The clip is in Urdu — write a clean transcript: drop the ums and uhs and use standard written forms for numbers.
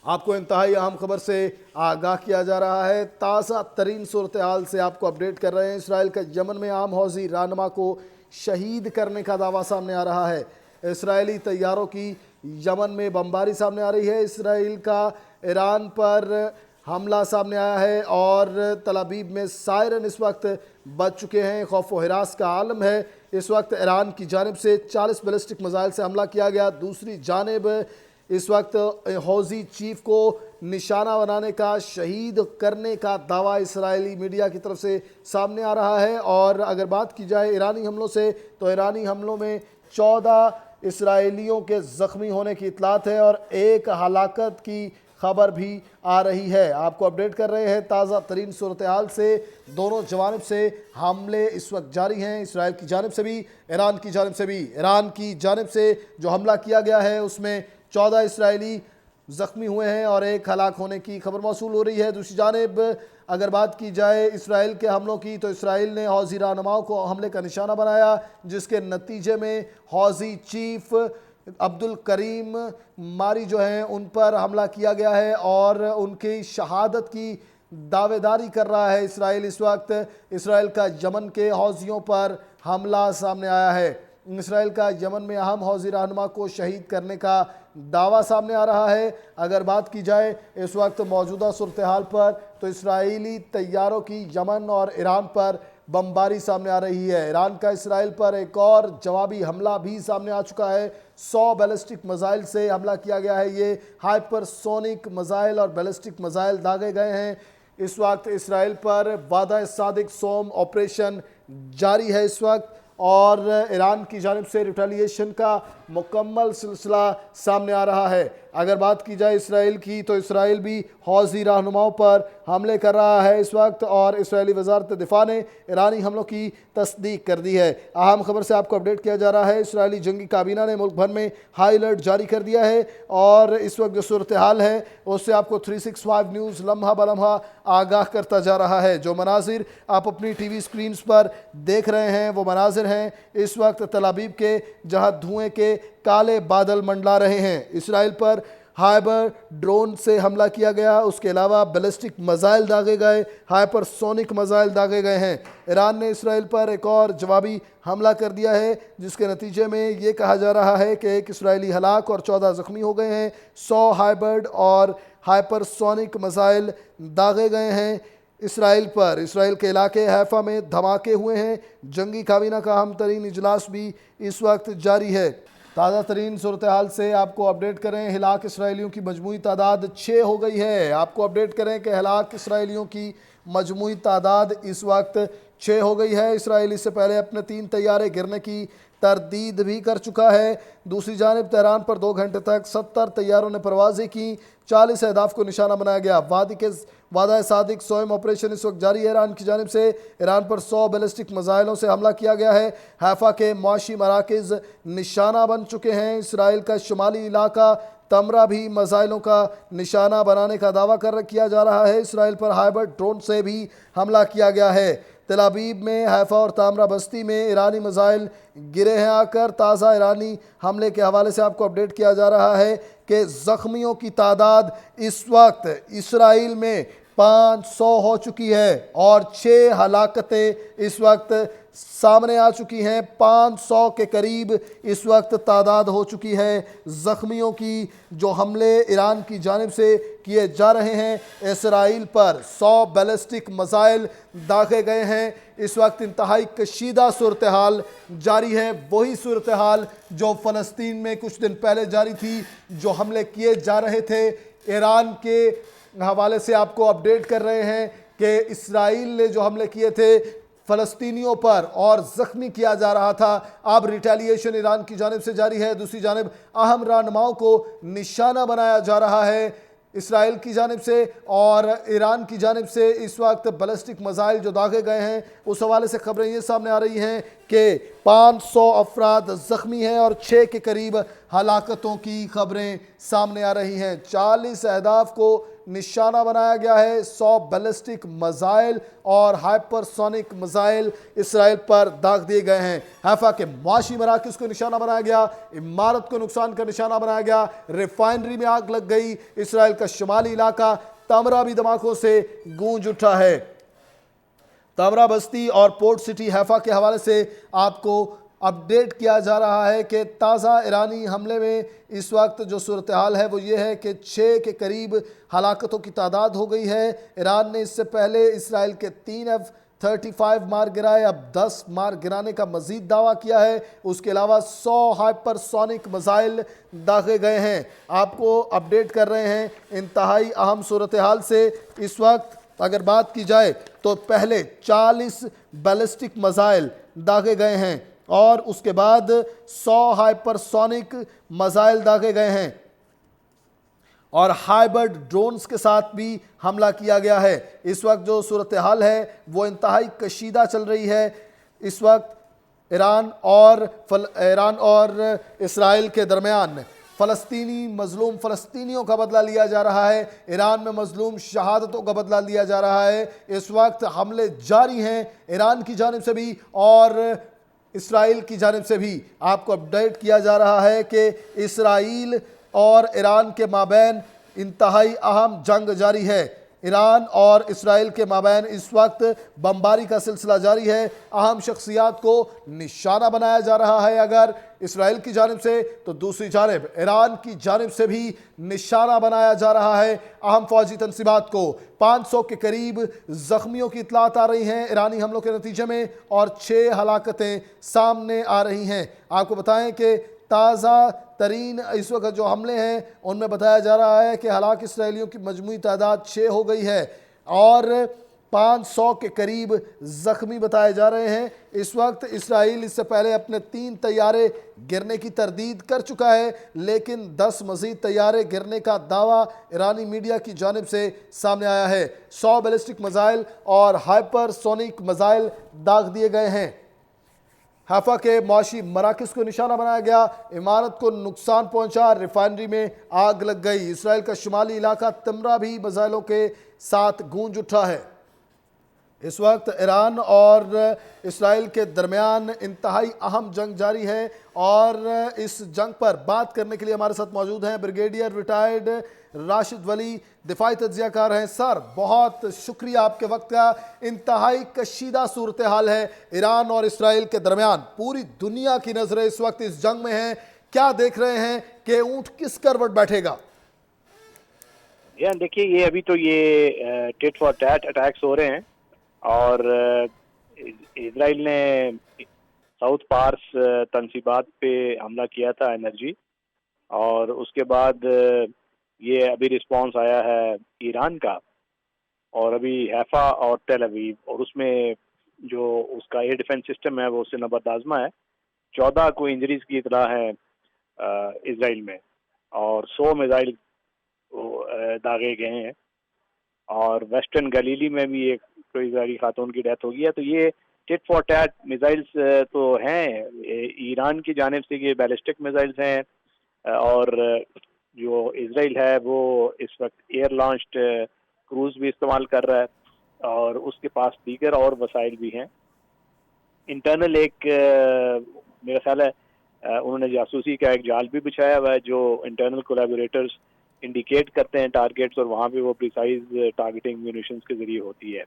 آپ کو انتہائی اہم خبر سے آگاہ کیا جا رہا ہے۔ تازہ ترین صورتحال سے آپ کو اپڈیٹ کر رہے ہیں۔ اسرائیل کا یمن میں عام حوثی رہنما کو شہید کرنے کا دعویٰ سامنے آ رہا ہے۔ اسرائیلی طیاروں کی یمن میں بمباری سامنے آ رہی ہے۔ اسرائیل کا ایران پر حملہ سامنے آیا ہے اور تل ابیب میں سائرن اس وقت بج چکے ہیں۔ خوف و ہراس کا عالم ہے۔ اس وقت ایران کی جانب سے 40 بیلسٹک میزائل سے حملہ کیا گیا۔ دوسری جانب اس وقت حوثی چیف کو نشانہ بنانے کا، شہید کرنے کا دعویٰ اسرائیلی میڈیا کی طرف سے سامنے آ رہا ہے۔ اور اگر بات کی جائے ایرانی حملوں سے تو ایرانی حملوں میں 14 اسرائیلیوں کے زخمی ہونے کی اطلاعات ہے اور ایک ہلاکت کی خبر بھی آ رہی ہے۔ آپ کو اپڈیٹ کر رہے ہیں تازہ ترین صورتحال سے۔ دونوں جوانب سے حملے اس وقت جاری ہیں، اسرائیل کی جانب سے بھی، ایران کی جانب سے بھی۔ ایران کی جانب سے جو حملہ کیا گیا ہے اس میں 14 اسرائیلی زخمی ہوئے ہیں اور ایک ہلاک ہونے کی خبر موصول ہو رہی ہے۔ دوسری جانب اگر بات کی جائے اسرائیل کے حملوں کی تو اسرائیل نے حوثی رہنماؤں کو حملے کا نشانہ بنایا، جس کے نتیجے میں حوثی چیف عبدالکریم ماری جو ہیں ان پر حملہ کیا گیا ہے اور ان کی شہادت کی دعوے داری کر رہا ہے اسرائیل۔ اس وقت اسرائیل کا یمن کے حوثیوں پر حملہ سامنے آیا ہے۔ اسرائیل کا یمن میں اہم حوثی رہنما کو شہید کرنے کا دعویٰ سامنے آ رہا ہے۔ اگر بات کی جائے اس وقت موجودہ صورتحال پر تو اسرائیلی طیاروں کی یمن اور ایران پر بمباری سامنے آ رہی ہے۔ ایران کا اسرائیل پر ایک اور جوابی حملہ بھی سامنے آ چکا ہے۔ 100 بیلسٹک میزائل سے حملہ کیا گیا ہے۔ یہ ہائپر سونک میزائل اور بیلسٹک میزائل داغے گئے ہیں۔ اس وقت اسرائیل پر وعدہ صادق سوم آپریشن جاری ہے اس وقت، اور ایران کی جانب سے ریٹیلیشن کا مکمل سلسلہ سامنے آ رہا ہے۔ اگر بات کی جائے اسرائیل کی تو اسرائیل بھی حوثی رہنماؤں پر حملے کر رہا ہے اس وقت، اور اسرائیلی وزارت دفاع نے ایرانی حملوں کی تصدیق کر دی ہے۔ اہم خبر سے آپ کو اپڈیٹ کیا جا رہا ہے۔ اسرائیلی جنگی کابینہ نے ملک بھر میں ہائی الرٹ جاری کر دیا ہے اور اس وقت جو صورتحال ہے اس سے آپ کو 365 نیوز لمحہ بلمحہ آگاہ کرتا جا رہا ہے۔ جو مناظر آپ اپنی ٹی وی سکرینز پر دیکھ رہے ہیں وہ مناظر ہیں اس وقت تل ابیب کے، جہاں دھوئیں کے کالے بادل منڈلا رہے ہیں۔ اسرائیل پر ہائبر ڈرون سے حملہ کیا گیا، اس کے علاوہ بیلسٹک میزائل داغے گئے، ہائپر سونک میزائل داغے گئے ہیں۔ ایران نے اسرائیل پر ایک اور جوابی حملہ کر دیا ہے، جس کے نتیجے میں یہ کہا جا رہا ہے کہ ایک اسرائیلی ہلاک اور 14 زخمی ہو گئے ہیں۔ 100 ہائبرڈ اور ہائپر سونک میزائل داغے گئے ہیں اسرائیل پر۔ اسرائیل کے علاقے حیفا میں دھماکے ہوئے ہیں۔ جنگی کابینہ کا اہم ترین اجلاس بھی اس وقت جاری ہے۔ تازہ ترین صورتحال سے آپ کو اپڈیٹ کریں، ہلاک اسرائیلیوں کی مجموعی تعداد 6 ہو گئی ہے۔ آپ کو اپڈیٹ کریں کہ ہلاک اسرائیلیوں کی مجموعی تعداد اس وقت 6 ہو گئی ہے۔ اسرائیل اس سے پہلے اپنے 3 طیارے گرنے کی تردید بھی کر چکا ہے۔ دوسری جانب تہران پر 2 گھنٹے تک 70 طیاروں نے پروازیں کی، 40 اہداف کو نشانہ بنایا گیا۔ وعدہ صادق سوم آپریشن اس وقت جاری ہے۔ ایران کی جانب سے ایران پر 100 بیلسٹک میزائلوں سے حملہ کیا گیا ہے۔ حیفا کے معاشی مراکز نشانہ بن چکے ہیں۔ اسرائیل کا شمالی علاقہ تمرہ بھی میزائلوں کا نشانہ بنانے کا دعویٰ کیا جا رہا ہے۔ اسرائیل پر ہائبر ڈرون سے بھی حملہ کیا گیا ہے۔ تل ابیب میں، حیفا اور تامرہ بستی میں ایرانی میزائل گرے ہیں آ کر۔ تازہ ایرانی حملے کے حوالے سے آپ کو اپڈیٹ کیا جا رہا ہے کہ زخمیوں کی تعداد اس وقت اسرائیل میں 500 ہو چکی ہے اور 6 ہلاکتیں اس وقت سامنے آ چکی ہیں۔ 500 کے قریب اس وقت تعداد ہو چکی ہے زخمیوں کی، جو حملے ایران کی جانب سے کیے جا رہے ہیں۔ اسرائیل پر 100 بیلسٹک میزائل داغے گئے ہیں۔ اس وقت انتہائی کشیدہ صورتحال جاری ہے، وہی صورتحال جو فلسطین میں کچھ دن پہلے جاری تھی، جو حملے کیے جا رہے تھے۔ ایران کے حوالے سے آپ کو اپڈیٹ کر رہے ہیں کہ اسرائیل نے جو حملے کیے تھے فلسطینیوں پر اور زخمی کیا جا رہا تھا، اب ریٹیلیشن ایران کی جانب سے جاری ہے۔ دوسری جانب اہم رہنماؤں کو نشانہ بنایا جا رہا ہے اسرائیل کی جانب سے، اور ایران کی جانب سے اس وقت بیلسٹک میزائل جو داغے گئے ہیں اس حوالے سے خبریں یہ سامنے آ رہی ہیں کہ 500 افراد زخمی ہیں اور 6 کے قریب ہلاکتوں کی خبریں سامنے آ رہی ہیں۔ 40 اہداف کو نشانہ بنایا گیا ہے۔ 100 بیلسٹک میزائل اور ہائپر سونک میزائل اسرائیل پر داغ دیے گئے ہیں۔ حیفا کے معاشی مراکز کو نشانہ بنایا گیا، عمارت کو نقصان کا نشانہ بنایا گیا، ریفائنری میں آگ لگ گئی۔ اسرائیل کا شمالی علاقہ تمرہ بھی دھماکوں سے گونج اٹھا ہے۔ تمرہ بستی اور پورٹ سٹی حیفا کے حوالے سے آپ کو اپڈیٹ کیا جا رہا ہے کہ تازہ ایرانی حملے میں اس وقت جو صورتحال ہے وہ یہ ہے کہ 6 کے قریب ہلاکتوں کی تعداد ہو گئی ہے۔ ایران نے اس سے پہلے اسرائیل کے 3 F-35 مار گرائے، اب 10 مار گرانے کا مزید دعویٰ کیا ہے۔ اس کے علاوہ 100 ہائپر سونک میزائل داغے گئے ہیں۔ آپ کو اپڈیٹ کر رہے ہیں انتہائی اہم صورتحال سے۔ اس وقت اگر بات کی جائے تو پہلے 40 بیلسٹک میزائل داغے گئے ہیں اور اس کے بعد 100 ہائپر سونک میزائل داغے گئے ہیں اور ہائبرڈ ڈرونز کے ساتھ بھی حملہ کیا گیا ہے۔ اس وقت جو صورتحال ہے وہ انتہائی کشیدہ چل رہی ہے۔ اس وقت ایران اور اسرائیل کے درمیان فلسطینی مظلوم فلسطینیوں کا بدلہ لیا جا رہا ہے، ایران میں مظلوم شہادتوں کا بدلہ لیا جا رہا ہے۔ اس وقت حملے جاری ہیں ایران کی جانب سے بھی اور اسرائیل کی جانب سے بھی۔ آپ کو اپڈیٹ کیا جا رہا ہے کہ اسرائیل اور ایران کے مابین انتہائی اہم جنگ جاری ہے۔ ایران اور اسرائیل کے مابین اس وقت بمباری کا سلسلہ جاری ہے۔ اہم شخصیات کو نشانہ بنایا جا رہا ہے اگر اسرائیل کی جانب سے، تو دوسری جانب ایران کی جانب سے بھی نشانہ بنایا جا رہا ہے اہم فوجی تنصیبات کو۔ 500 کے قریب زخمیوں کی اطلاعات آ رہی ہیں ایرانی حملوں کے نتیجے میں اور 6 ہلاکتیں سامنے آ رہی ہیں۔ آپ کو بتائیں کہ تازہ ترین اس وقت جو حملے ہیں ان میں بتایا جا رہا ہے کہ ہلاک اسرائیلیوں کی مجموعی تعداد 6 ہو گئی ہے اور 500 کے قریب زخمی بتائے جا رہے ہیں۔ اس وقت اسرائیل اس سے پہلے اپنے 3 طیارے گرنے کی تردید کر چکا ہے، لیکن 10 مزید طیارے گرنے کا دعویٰ ایرانی میڈیا کی جانب سے سامنے آیا ہے۔ 100 بیلسٹک میزائل اور ہائپر سونک میزائل داغ دیے گئے ہیں۔ حیفا کے معاشی مراکز کو نشانہ بنایا گیا، عمارت کو نقصان پہنچا، ریفائنری میں آگ لگ گئی۔ اسرائیل کا شمالی علاقہ تمرہ بھی میزائلوں کے ساتھ گونج اٹھا ہے۔ اس وقت ایران اور اسرائیل کے درمیان انتہائی اہم جنگ جاری ہے اور اس جنگ پر بات کرنے کے لیے ہمارے ساتھ موجود ہیں بریگیڈیئر ریٹائرڈ راشد ولی، دفاعی تجزیہ کار ہیں۔ سر، بہت شکریہ آپ کے وقت کا۔ انتہائی کشیدہ صورتحال ہے ایران اور اسرائیل کے درمیان، پوری دنیا کی نظریں اس وقت اس جنگ میں ہیں۔ کیا دیکھ رہے ہیں کہ اونٹ کس کروٹ بیٹھے گا؟ دیکھیے، یہ ابھی تو یہ ٹیٹ فار ٹیٹ اٹیکس ہو رہے ہیں اور اسرائیل نے ساؤتھ پارس تنصیبات پہ حملہ کیا تھا انرجی، اور اس کے بعد یہ ابھی رسپانس آیا ہے ایران کا، اور ابھی حیفا اور ٹیل اویو، اور اس میں جو اس کا ایئر ڈیفنس سسٹم ہے وہ اس سے نبرد آزما ہے۔ 14 کو انجریز کی اطلاع ہے اسرائیل میں، اور 100 میزائل داغے گئے ہیں، اور ویسٹرن گلیلی میں بھی ایک کوئی اسرائیلی خاتون کی ڈیتھ ہو گئی ہے۔ تو یہ ٹیٹ فار ٹیٹ میزائلز تو ہیں ایران کی جانب سے، یہ بیلسٹک میزائلز ہیں، اور جو اسرائیل ہے وہ اس وقت ایئر لانچڈ کروز بھی استعمال کر رہا ہے، اور اس کے پاس دیگر اور وسائل بھی ہیں۔ انٹرنل ایک میرا خیال ہے انہوں نے جاسوسی کا ایک جال بھی بچھایا ہوا ہے جو انٹرنل کولیبوریٹرز انڈیکیٹ کرتے ہیں ٹارگیٹس، اور وہاں پہ وہ پریسائز ٹارگیٹنگ میونیشنز کے ذریعے ہوتی ہے۔